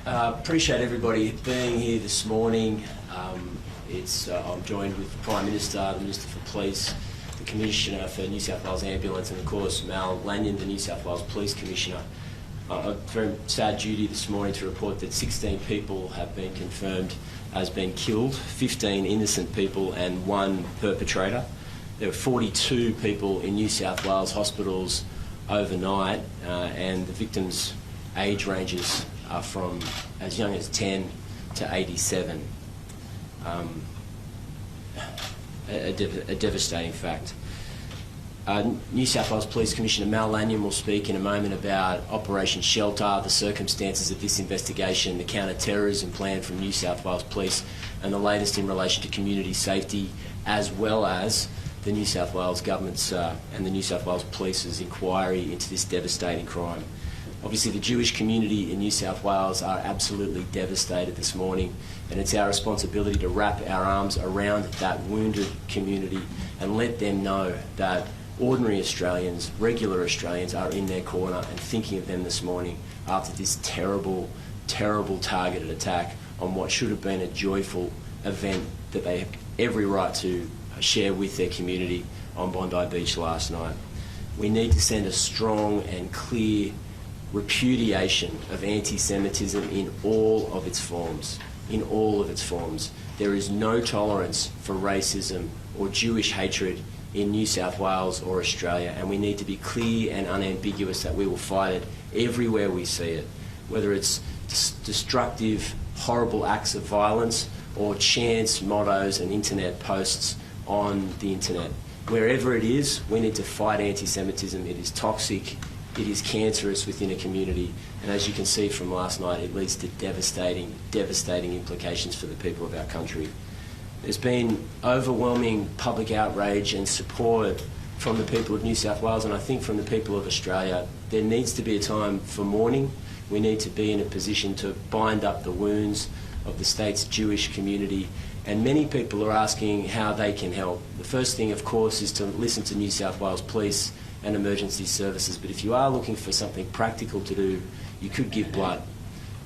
Appreciate everybody being here this morning. I'm joined with the Prime Minister, the Minister for Police, the Commissioner for New South Wales Ambulance, and of course Mal Lanyon, the New South Wales Police Commissioner. A very sad duty this morning to report that 16 people have been confirmed as being killed, 15 innocent people and one perpetrator. There were 42 people in New South Wales hospitals overnight, and the victims' age ranges are from as young as 10 to 87. A devastating fact. New South Wales Police Commissioner Mal Lanyon will speak in a moment about Operation Shelter, the circumstances of this investigation, the counter-terrorism plan from New South Wales Police, and the latest in relation to community safety, as well as the New South Wales Government's and the New South Wales Police's inquiry into this devastating crime. Obviously, the Jewish community in New South Wales are absolutely devastated this morning, and it's our responsibility to wrap our arms around that wounded community and let them know that ordinary Australians, regular Australians, are in their corner and thinking of them this morning after this terrible, terrible targeted attack on what should have been a joyful event that they have every right to share with their community on Bondi Beach last night. We need to send a strong and clear repudiation of anti-Semitism in all of its forms. In all of its forms. There is no tolerance for racism or Jewish hatred in New South Wales or Australia, and we need to be clear and unambiguous that we will fight it everywhere we see it, whether it's destructive, horrible acts of violence or chance mottos and internet posts on the internet. Wherever it is, we need to fight anti-Semitism. It is toxic, it is cancerous within a community, and as you can see from last night, it leads to devastating, devastating implications for the people of our country. There's been overwhelming public outrage and support from the people of New South Wales, and I think from the people of Australia. There needs to be a time for mourning. We need to be in a position to bind up the wounds of the state's Jewish community, and many people are asking how they can help. The first thing, of course, is to listen to New South Wales Police and emergency services, but if you are looking for something practical to do, you could give blood.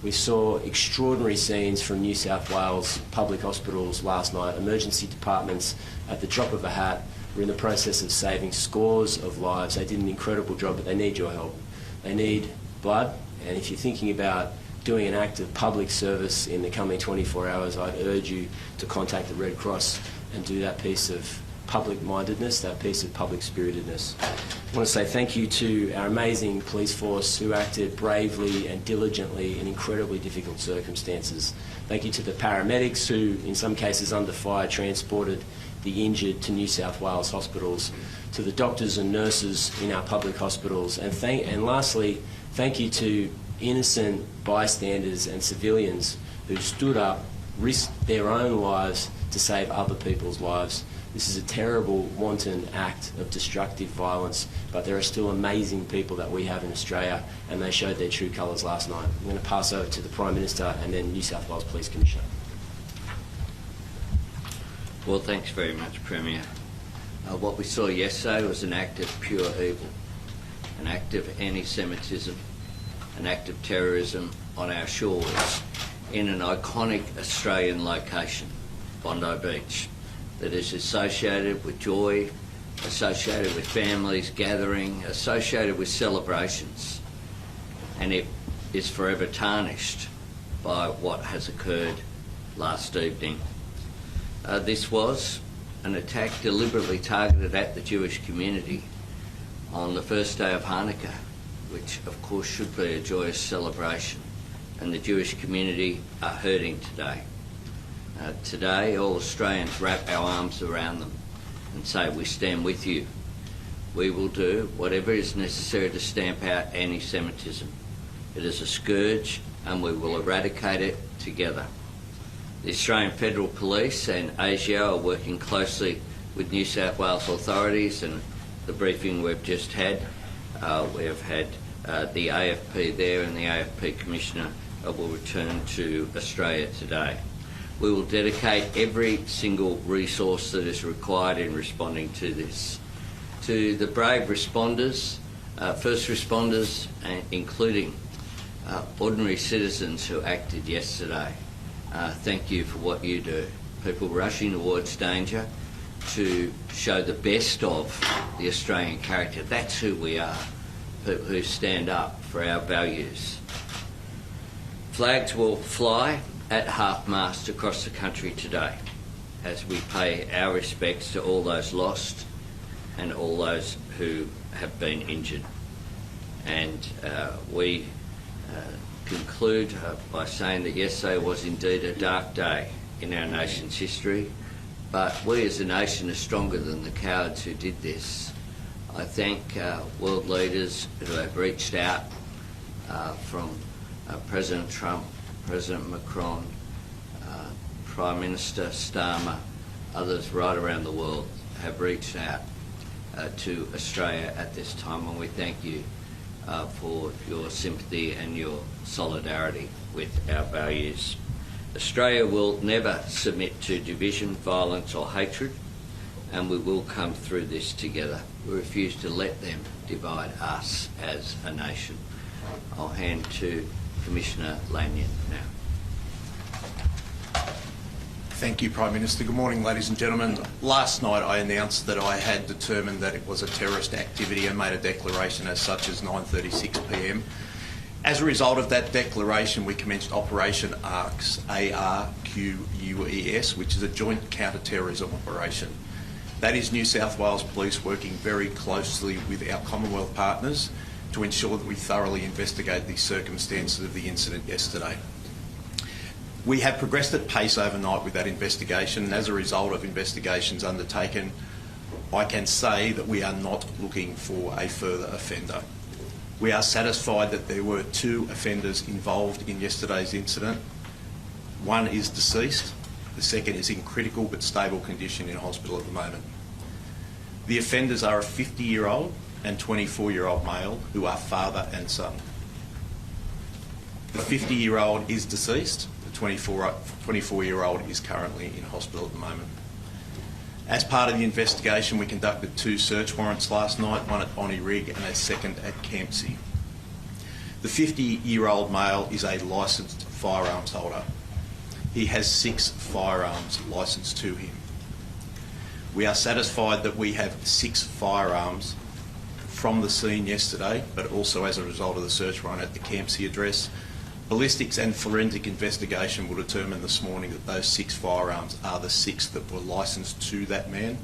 We saw extraordinary scenes from New South Wales public hospitals last night. Emergency departments, at the drop of a hat, were in the process of saving scores of lives. They did an incredible job, but they need your help. They need blood, and if you're thinking about doing an act of public service in the coming 24 hours, I'd urge you to contact the Red Cross and do that piece of public-mindedness, that piece of public-spiritedness. I want to say thank you to our amazing police force who acted bravely and diligently in incredibly difficult circumstances. Thank you to the paramedics who, in some cases under fire, transported the injured to New South Wales hospitals, to the doctors and nurses in our public hospitals, and lastly, thank you to innocent bystanders and civilians who stood up, risked their own lives to save other people's lives. This is a terrible, wanton act of destructive violence, but there are still amazing people that we have in Australia, and they showed their true colours last night. I'm going to pass over to the Prime Minister and then New South Wales Police Commissioner. Well, thanks very much, Premier. What we saw yesterday was an act of pure evil, an act of anti-Semitism, an act of terrorism on our shores in an iconic Australian location, Bondi Beach, that is associated with joy, associated with families gathering, associated with celebrations, and it is forever tarnished by what has occurred last evening. This was an attack deliberately targeted at the Jewish community on the first day of Hanukkah, which of course should be a joyous celebration, and the Jewish community are hurting today. Today, all Australians wrap our arms around them and say, we stand with you. We will do whatever is necessary to stamp out anti-Semitism. It is a scourge and we will eradicate it together. The Australian Federal Police and ASIO are working closely with New South Wales authorities, and the briefing we've just had, we've had the AFP there, and the AFP Commissioner will return to Australia today. We will dedicate every single resource that is required in responding to this. To the brave responders, first responders, including Ordinary citizens who acted yesterday, thank you for what you do. People rushing towards danger to show the best of the Australian character. That's who we are, who stand up for our values. Flags will fly at half-mast across the country today as we pay our respects to all those lost and all those who have been injured. And we conclude by saying that yesterday was indeed a dark day in our nation's history, but we as a nation are stronger than the cowards who did this. I thank world leaders who have reached out, from President Trump, President Macron, Prime Minister Starmer, others right around the world have reached out to Australia at this time, and we thank you for your sympathy and your solidarity with our values. Australia will never submit to division, violence or hatred, and we will come through this together. We refuse to let them divide us as a nation. I'll hand to Commissioner Lanyon now. Thank you, Prime Minister. Good morning, ladies and gentlemen. Last night I announced that I had determined that it was a terrorist activity and made a declaration as such as 9:36 p.m. As a result of that declaration, we commenced Operation ARQUES, ARQUES, which is a joint counter-terrorism operation. That is New South Wales Police working very closely with our Commonwealth partners to ensure that we thoroughly investigate the circumstances of the incident yesterday. We have progressed at pace overnight with that investigation, and as a result of investigations undertaken, I can say that we are not looking for a further offender. We are satisfied that there were 2 offenders involved in yesterday's incident. One is deceased, the second is in critical but stable condition in hospital at the moment. The offenders are a 50-year-old and 24-year-old male who are father and son. The 50-year-old is deceased. The 24-year-old is currently in hospital at the moment. As part of the investigation, we conducted 2 search warrants last night, one at Bondi Beach and a second at Campsie. The 50-year-old male is a licensed firearms holder. He has 6 firearms licensed to him. We are satisfied that we have 6 firearms from the scene yesterday, but also as a result of the search warrant at the Campsie address. Ballistics and forensic investigation will determine this morning that those 6 firearms are the 6 that were licensed to that man,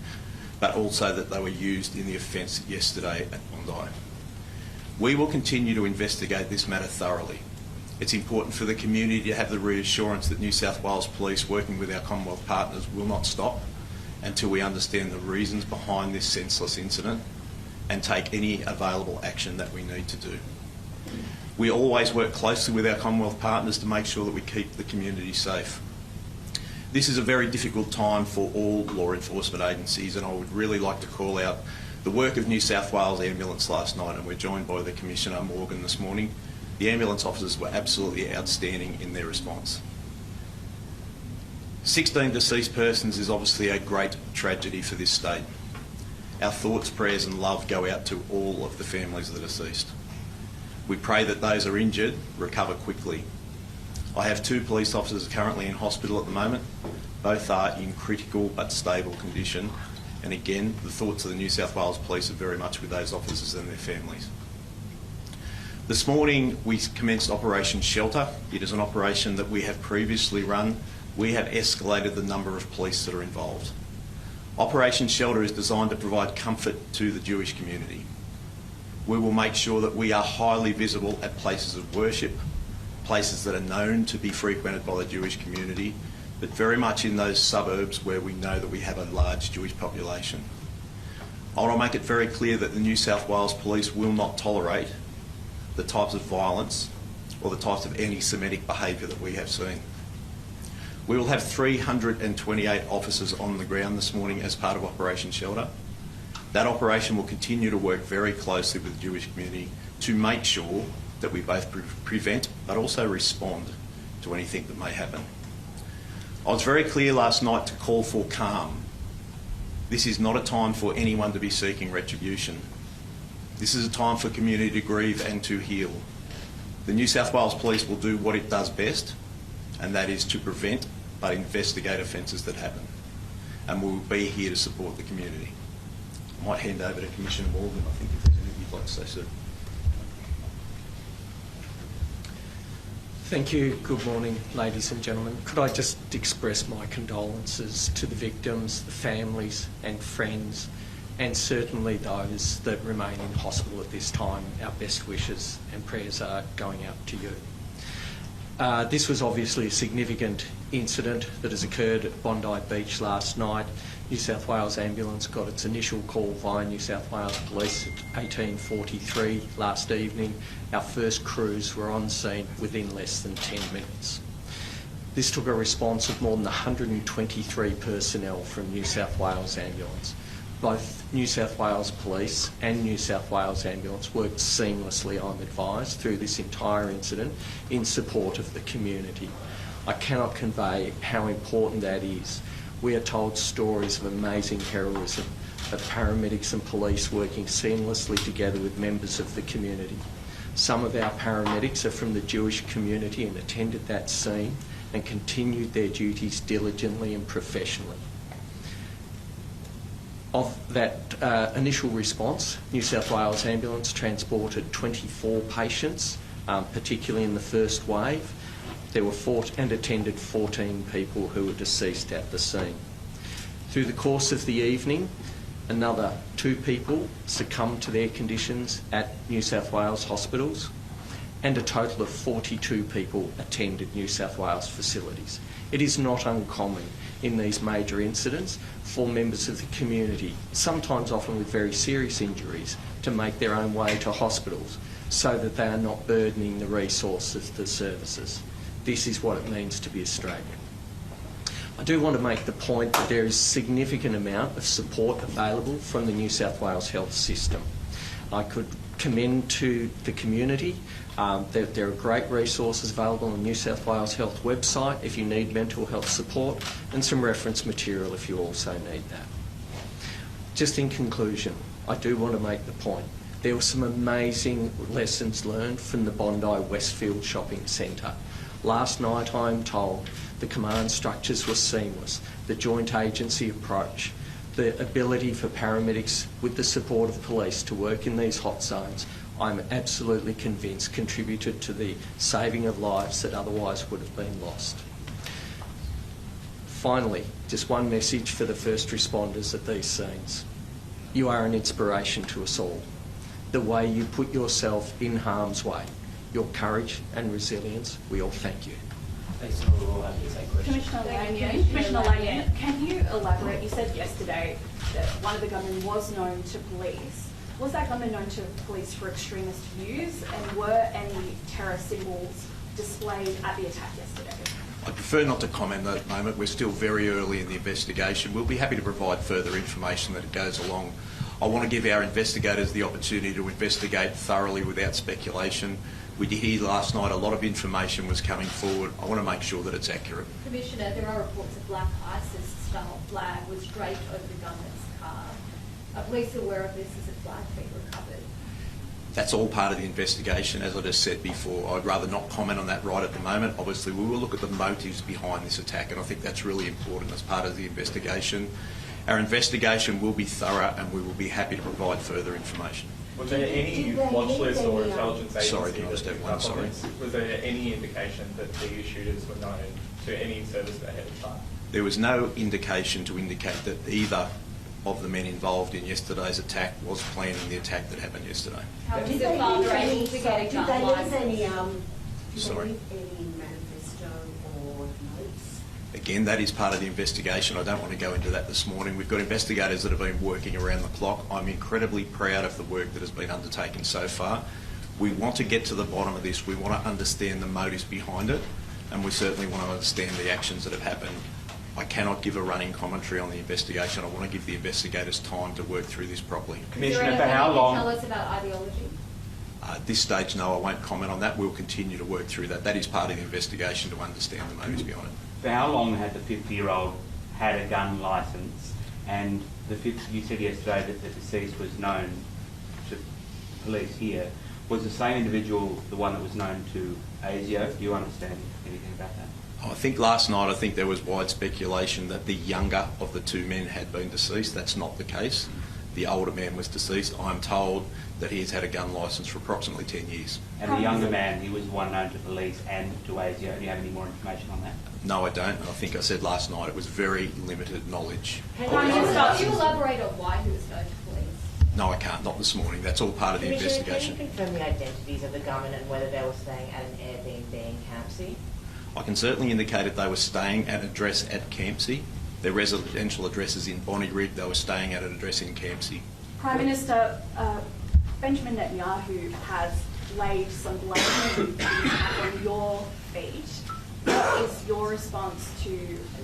but also that they were used in the offence yesterday at Bondi. We will continue to investigate this matter thoroughly. It's important for the community to have the reassurance that New South Wales Police, working with our Commonwealth partners, will not stop until we understand the reasons behind this senseless incident and take any available action that we need to do. We always work closely with our Commonwealth partners to make sure that we keep the community safe. This is a very difficult time for all law enforcement agencies, and I would really like to call out the work of New South Wales Ambulance last night, and we're joined by the Commissioner Morgan this morning. The ambulance officers were absolutely outstanding in their response. 16 deceased persons is obviously a great tragedy for this state. Our thoughts, prayers and love go out to all of the families of the deceased. We pray that those who are injured recover quickly. I have 2 police officers currently in hospital at the moment. Both are in critical but stable condition. And again, the thoughts of the New South Wales Police are very much with those officers and their families. This morning we commenced Operation Shelter. It is an operation that we have previously run. We have escalated the number of police that are involved. Operation Shelter is designed to provide comfort to the Jewish community. We will make sure that we are highly visible at places of worship, places that are known to be frequented by the Jewish community, but very much in those suburbs where we know that we have a large Jewish population. I want to make it very clear that the New South Wales Police will not tolerate the types of violence or the types of anti-Semitic behaviour that we have seen. We will have 328 officers on the ground this morning as part of Operation Shelter. That operation will continue to work very closely with the Jewish community to make sure that we both prevent but also respond to anything that may happen. I was very clear last night to call for calm. This is not a time for anyone to be seeking retribution. This is a time for community to grieve and to heal. The New South Wales Police will do what it does best, and that is to prevent but investigate offences that happen. And we will be here to support the community. I might hand over to Commissioner Morgan, I think, if there's anything you'd like to say, sir. Thank you. Good morning, ladies and gentlemen. Could I just express my condolences to the victims, the families and friends, and certainly those that remain in hospital at this time. Our best wishes and prayers are going out to you. This was obviously a significant incident that has occurred at Bondi Beach last night. New South Wales Ambulance got its initial call via New South Wales Police at 18:43 last evening. Our first crews were on scene within less than 10 minutes. This took a response of more than 123 personnel from New South Wales Ambulance. Both New South Wales Police and New South Wales Ambulance worked seamlessly, I'm advised, through this entire incident in support of the community. I cannot convey how important that is. We are told stories of amazing heroism, of paramedics and police working seamlessly together with members of the community. Some of our paramedics are from the Jewish community and attended that scene and continued their duties diligently and professionally. Of that initial response, New South Wales Ambulance transported 24 patients, particularly in the first wave. There were and attended 14 people who were deceased at the scene. Through the course of the evening, another 2 people succumbed to their conditions at New South Wales hospitals, and a total of 42 people attended New South Wales facilities. It is not uncommon in these major incidents for members of the community, sometimes often with very serious injuries, to make their own way to hospitals so that they are not burdening the resources of the services. This is what it means to be Australian. I do want to make the point that there is a significant amount of support available from the New South Wales health system. I could commend to the community that there are great resources available on the New South Wales Health website if you need mental health support, and some reference material if you also need that. Just in conclusion, I do want to make the point. There were some amazing lessons learned from the Bondi Westfield Shopping Centre. Last night, I am told, the command structures were seamless, the joint agency approach, the ability for paramedics with the support of police to work in these hot zones, I'm absolutely convinced contributed to the saving of lives that otherwise would have been lost. Finally, just one message for the first responders at these scenes. You are an inspiration to us all. The way you put yourself in harm's way, your courage and resilience, we all thank you. Thanks, we'll have to take questions. Commissioner Lanyon, can you elaborate? You said yesterday that one of the gunmen was known to police. Was that gunman known to police for extremist views, and were any terror symbols displayed at the attack yesterday? I prefer not to comment at the moment. We're still very early in the investigation. We'll be happy to provide further information that it goes along. I want to give our investigators the opportunity to investigate thoroughly without speculation. We did hear last night a lot of information was coming forward. I want to make sure that it's accurate. Commissioner, there are reports a black ISIS-style flag was draped over the gunman's car. Are police aware of this? Has a flag been recovered? That's all part of the investigation. As I just said before, I'd rather not comment on that right at the moment. Obviously, we will look at the motives behind this attack, and I think that's really important as part of the investigation. Our investigation will be thorough, and we will be happy to provide further information. Was there any watch list or intelligence agency? Sorry, can you just have one? Sorry. Was there any indication that the shooters were known to any service ahead of time? There was no indication to indicate that either of the men involved in yesterday's attack was planning the attack that happened yesterday. How is the father able to get a gun licence? Sorry. Any manifesto or notes? Again, that is part of the investigation. I don't want to go into that this morning. We've got investigators that have been working around the clock. I'm incredibly proud of the work that has been undertaken so far. We want to get to the bottom of this. We want to understand the motives behind it, and we certainly want to understand the actions that have happened. I cannot give a running commentary on the investigation. I want to give the investigators time to work through this properly. Commissioner, for how long? Tell us about ideology. At this stage, no, I won't comment on that. We'll continue to work through that. That is part of the investigation to understand the motives behind it. For how long had the 50-year-old had a gun licence? And you said yesterday that the deceased was known to police here. Was the same individual the one that was known to ASIO? Do you understand anything about that? I think last night, there was wide speculation that the younger of the two men had been deceased. That's not the case. The older man was deceased. I'm told that he has had a gun licence for approximately 10 years. And the younger man, he was the one known to police and to ASIO. Do you have any more information on that? No, I don't. I think I said last night it was very limited knowledge. Can you elaborate on why he was known to police? No, I can't. Not this morning. That's all part of the investigation. Can you confirm the identities of the gunmen and whether they were staying at an Airbnb in Campsie? I can certainly indicate that they were staying at an address at Campsie. Their residential address is in Bondi Beach. They were staying at an address in Campsie. Prime Minister, Benjamin Netanyahu has laid some blame on your feet. What is your response to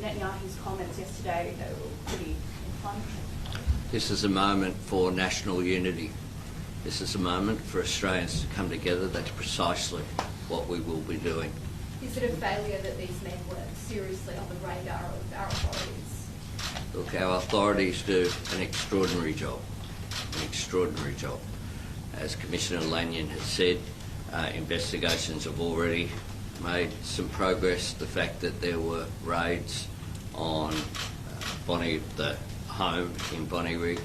Netanyahu's comments yesterday that were pretty inflammatory? This is a moment for national unity. This is a moment for Australians to come together. That's precisely what we will be doing. Is it a failure that these men weren't seriously on the radar of our authorities? Look, our authorities do an extraordinary job. As Commissioner Lanyon has said, investigations have already made some progress. The fact that there were raids on the home in Bonnyrigg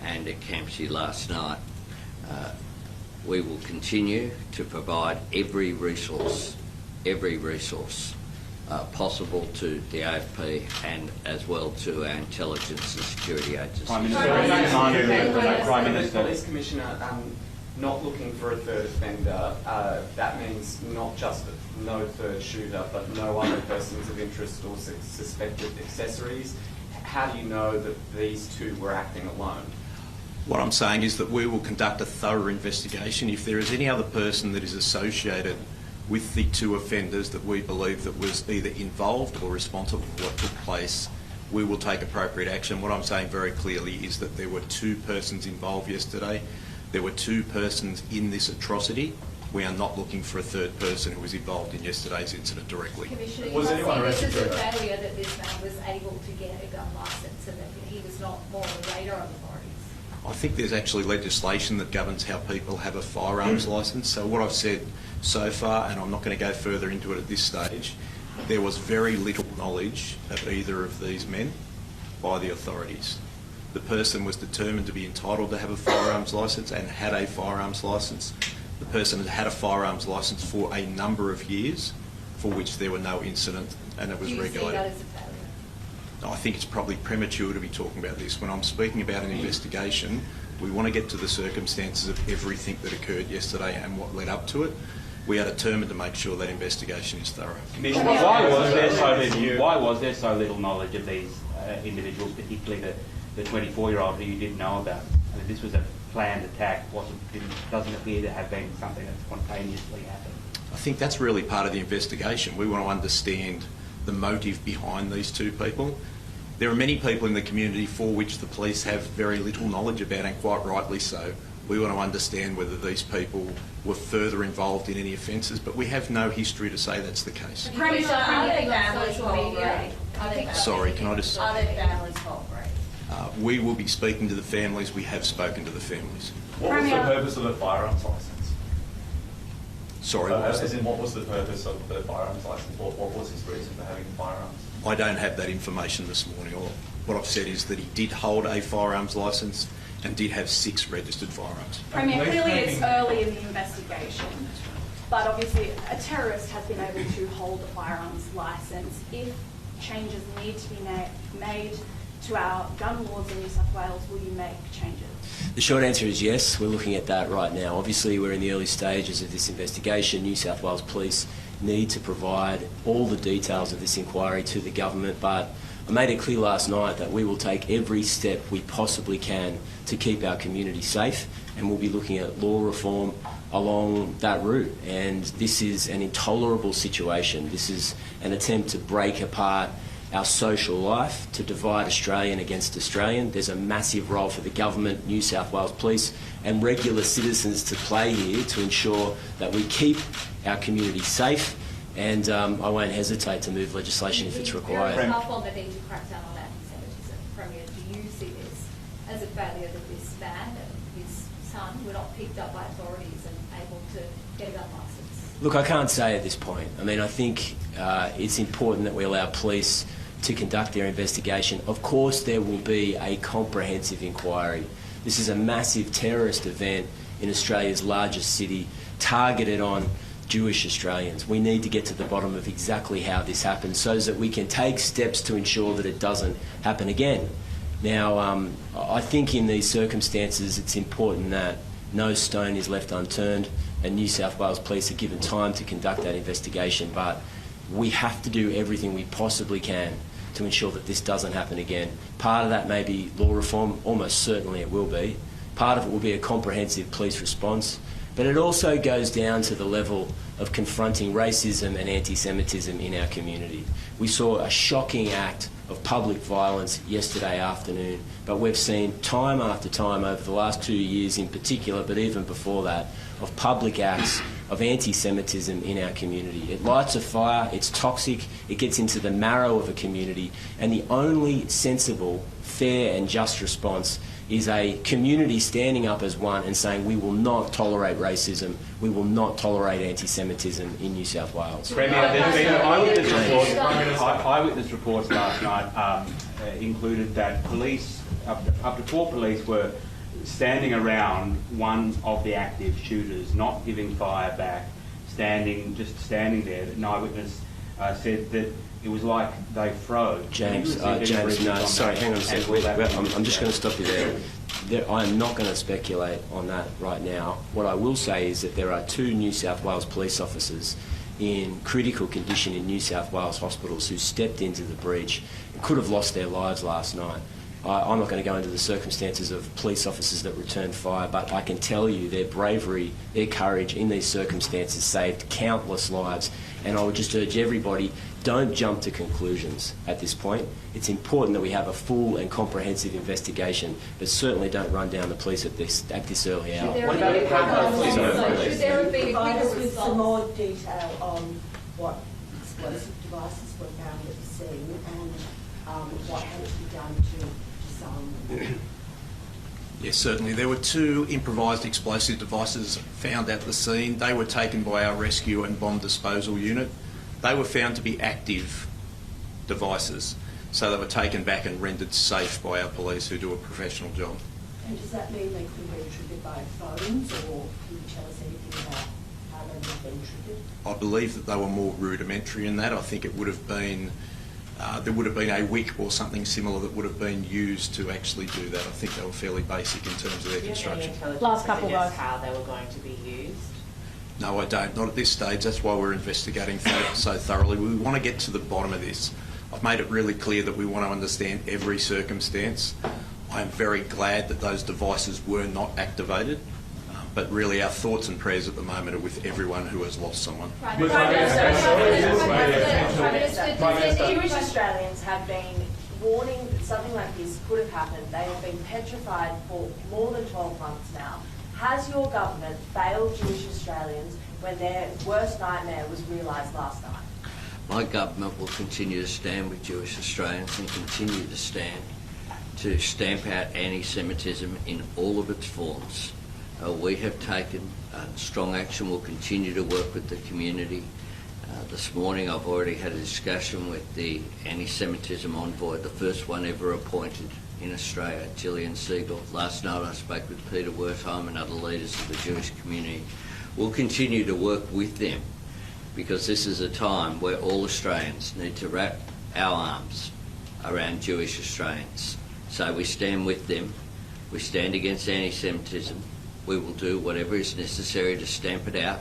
and at Campsie last night, we will continue to provide every resource possible to the AFP and as well to our intelligence and security agencies. Prime Minister, Prime Minister, Police Commissioner, not looking for a third offender, that means not just no third shooter, but no other persons of interest or suspected accessories. How do you know that these two were acting alone? What I'm saying is that we will conduct a thorough investigation. If there is any other person that is associated with the two offenders that we believe that was either involved or responsible for what took place, we will take appropriate action. What I'm saying very clearly is that there were two persons involved yesterday. There were two persons in this atrocity. We are not looking for a third person who was involved in yesterday's incident directly. Commissioner, you must see this as a failure that this man was able to get a gun licence and that he was not more on the radar of authorities. I think there's actually legislation that governs how people have a firearms licence. So what I've said so far, and I'm not going to go further into it at this stage, there was very little knowledge of either of these men by the authorities. The person was determined to be entitled to have a firearms licence and had a firearms licence. The person had had a firearms licence for a number of years for which there were no incident and it was regulated. Do you see that as a failure? I think it's probably premature to be talking about this. When I'm speaking about an investigation, we want to get to the circumstances of everything that occurred yesterday and what led up to it. We are determined to make sure that investigation is thorough. Why was there so little knowledge of these individuals, particularly the 24-year-old who you didn't know about? I mean, this was a planned attack. Doesn't appear to have been something that spontaneously happened. I think that's really part of the investigation. We want to understand the motive behind these two people. There are many people in the community for which the police have very little knowledge about, and quite rightly so. We want to understand whether these people were further involved in any offences, but we have no history to say that's the case. Are they families cooperating? Sorry, can I just... Are they families cooperating? We will be speaking to the families. We have spoken to the families. What was the purpose of the firearms licence? Sorry, what was as in, what was the purpose of the firearms licence? What was his reason for having firearms? I don't have that information this morning. What I've said is that he did hold a firearms licence and did have 6 registered firearms. Premier, clearly it's early in the investigation, but obviously a terrorist has been able to hold a firearms licence. If changes need to be made to our gun laws in New South Wales, will you make changes? The short answer is yes. We're looking at that right now. Obviously, we're in the early stages of this investigation. New South Wales Police need to provide all the details of this inquiry to the government, but I made it clear last night that we will take every step we possibly can to keep our community safe, and we'll be looking at law reform along that route. And this is an intolerable situation. This is an attempt to break apart our social life, to divide Australian against Australian. There's a massive role for the government, New South Wales Police and regular citizens to play here to ensure that we keep our community safe, and I won't hesitate to move legislation if it's required. Very tough on the need to crack down on anti-Semitism. Premier, do you see this as a failure that this man and his son were not picked up by authorities and able to get a gun licence? Look, I can't say at this point. I mean, I think it's important that we allow police to conduct their investigation. Of course, there will be a comprehensive inquiry. This is a massive terrorist event in Australia's largest city, targeted on Jewish Australians. We need to get to the bottom of exactly how this happened so that we can take steps to ensure that it doesn't happen again. Now, I think in these circumstances it's important that no stone is left unturned, and New South Wales Police are given time to conduct that investigation, but we have to do everything we possibly can to ensure that this doesn't happen again. Part of that may be law reform, almost certainly it will be. Part of it will be a comprehensive police response, but it also goes down to the level of confronting racism and anti-Semitism in our community. We saw a shocking act of public violence yesterday afternoon, but we've seen time after time over the last 2 years in particular, but even before that, of public acts of anti-Semitism in our community. It lights a fire, it's toxic, it gets into the marrow of a community, and the only sensible, fair and just response is a community standing up as one and saying we will not tolerate racism, we will not tolerate anti-Semitism in New South Wales. Premier, there's been eyewitness reports last night included that police, up to 4 police were standing around one of the active shooters, not giving fire back, just standing there. An eyewitness said that it was like they froze. James, no, sorry, hang on a second. I'm just going to stop you there. I am not going to speculate on that right now. What I will say is that there are 2 New South Wales police officers in critical condition in New South Wales hospitals who stepped into the breach and could have lost their lives last night. I'm not going to go into the circumstances of police officers that returned fire, but I can tell you their bravery, their courage in these circumstances saved countless lives. And I would just urge everybody, don't jump to conclusions at this point. It's important that we have a full and comprehensive investigation, but certainly don't run down the police at this early hour. Should there have been a quicker with some response? more detail on what explosive devices were found at the scene and what had to be done to disarm them? Yes, certainly. There were 2 improvised explosive devices found at the scene. They were taken by our rescue and bomb disposal unit. They were found to be active devices, so they were taken back and rendered safe by our police who do a professional job. And does that mean they could have been triggered by phones, or can you tell us anything about how they would have been triggered? I believe that they were more rudimentary in that. I think it would have been there would have been a wick or something similar that would have been used to actually do that. I think they were fairly basic in terms of their construction. Last couple of how they were going to be used? No, I don't. Not at this stage. That's why we're investigating so thoroughly. We want to get to the bottom of this. I've made it really clear that we want to understand every circumstance. I am very glad that those devices were not activated, but really our thoughts and prayers at the moment are with everyone who has lost someone. Jewish Australians have been warning that something like this could have happened. They have been petrified for more than 12 months now. Has your government failed Jewish Australians when their worst nightmare was realised last night? My government will continue to stand with Jewish Australians and continue to stand to stamp out anti-Semitism in all of its forms. We have taken strong action. We'll continue to work with the community. This morning I've already had a discussion with the anti-Semitism envoy, the first one ever appointed in Australia, Gillian Siegel. Last night I spoke with Peter Wertheim and other leaders of the Jewish community. We'll continue to work with them because this is a time where all Australians need to wrap our arms around Jewish Australians. So we stand with them. We stand against anti-Semitism. We will do whatever is necessary to stamp it out.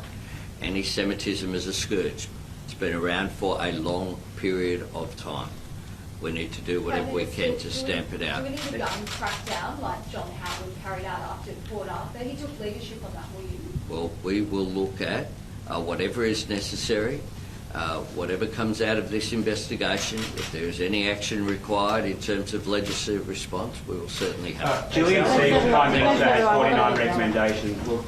Anti-Semitism is a scourge. It's been around for a long period of time. We need to do whatever we can to stamp it out. Do we need a gun crackdown like John Howard carried out after Port Arthur? He took leadership on that, will you? Well, we will look at whatever is necessary, whatever comes out of this investigation. If there is any action required in terms of legislative response, we will certainly have it. Gillian Siegel, Prime Minister, has 49 recommendations.